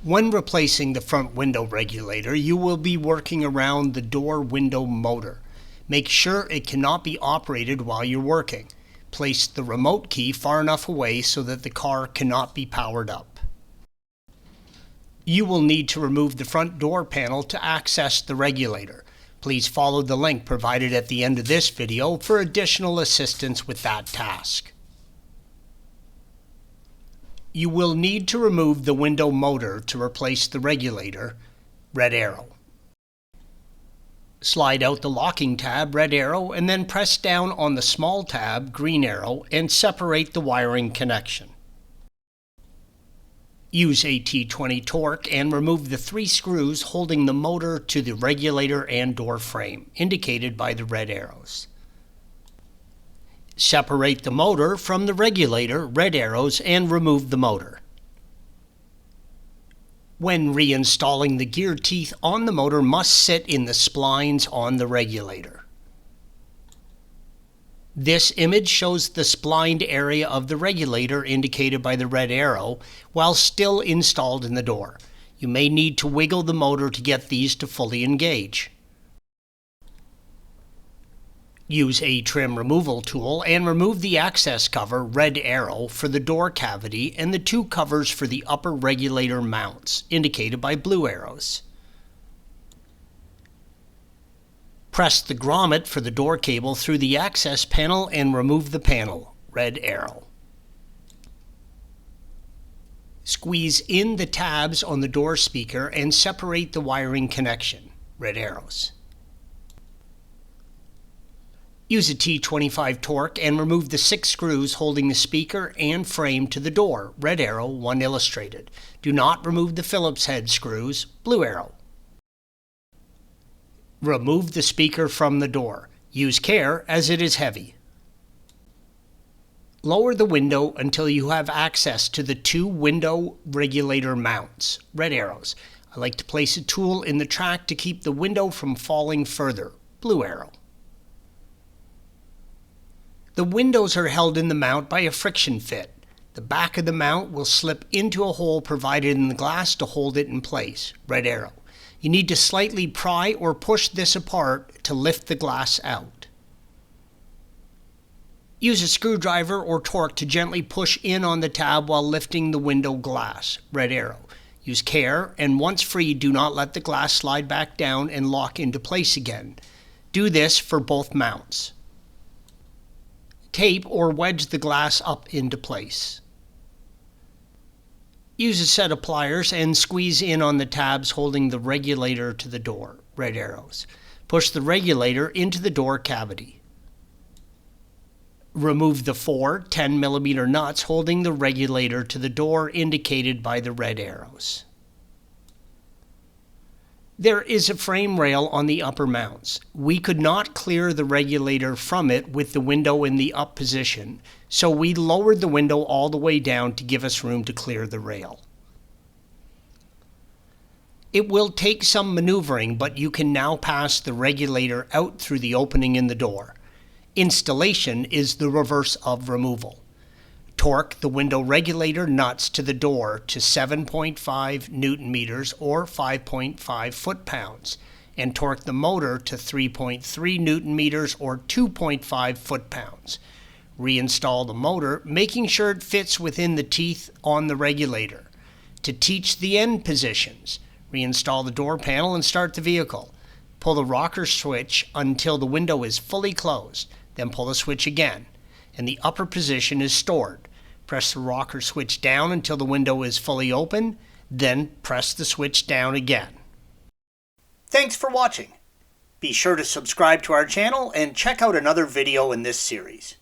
When replacing the front window regulator, you will be working around the door window motor. Make sure it cannot be operated while you're working. Place the remote key far enough away so that the car cannot be powered up. You will need to remove the front door panel to access the regulator. Please follow the link provided at the end of this video for additional assistance with that task. You will need to remove the window motor to replace the regulator, red arrow. Slide out the locking tab, red arrow, and then press down on the small tab, green arrow, and separate the wiring connection. Use a T20 torque and remove the 3 screws holding the motor to the regulator and door frame, indicated by the red arrows. Separate the motor from the regulator, red arrows, and remove the motor. When reinstalling the gear teeth on the motor must sit in the splines on the regulator. This image shows the splined area of the regulator indicated by the red arrow while still installed in the door. You may need to wiggle the motor to get these to fully engage. Use a trim removal tool and remove the access cover, red arrow, for the door cavity and the 2 covers for the upper regulator mounts, indicated by blue arrows. Press the grommet for the door cable through the access panel and remove the panel, red arrow. Squeeze in the tabs on the door speaker and separate the wiring connection, red arrows. Use a T25 torque and remove the 6 screws holding the speaker and frame to the door, red arrow, 1 illustrated. Do not remove the Phillips head screws, blue arrow. Remove the speaker from the door. Use care as it is heavy. Lower the window until you have access to the 2 window regulator mounts, red arrows. I like to place a tool in the track to keep the window from falling further, blue arrow. The windows are held in the mount by a friction fit. The back of the mount will slip into a hole provided in the glass to hold it in place, red arrow. You need to slightly pry or push this apart to lift the glass out. Use a screwdriver or torque to gently push in on the tab while lifting the window glass, red arrow. Use care, and once free, do not let the glass slide back down and lock into place again. Do this for both mounts. Tape or wedge the glass up into place. Use a set of pliers and squeeze in on the tabs holding the regulator to the door, red arrows. Push the regulator into the door cavity. Remove the 4 10mm nuts holding the regulator to the door indicated by the red arrows. There is a frame rail on the upper mounts. We could not clear the regulator from it with the window in the up position, so we lowered the window all the way down to give us room to clear the rail. It will take some maneuvering, but you can now pass the regulator out through the opening in the door. Installation is the reverse of removal. Torque the window regulator nuts to the door to 7.5 Newton meters or 5.5 foot-pounds, and torque the motor to 3.3 Newton meters or 2.5 foot-pounds. Reinstall the motor, making sure it fits within the teeth on the regulator. To teach the end positions, reinstall the door panel and start the vehicle. Pull the rocker switch until the window is fully closed, then pull the switch again, and the upper position is stored. Press the rocker switch down until the window is fully open, then press the switch down again. Thanks for watching. Be sure to subscribe to our channel and check out another video in this series.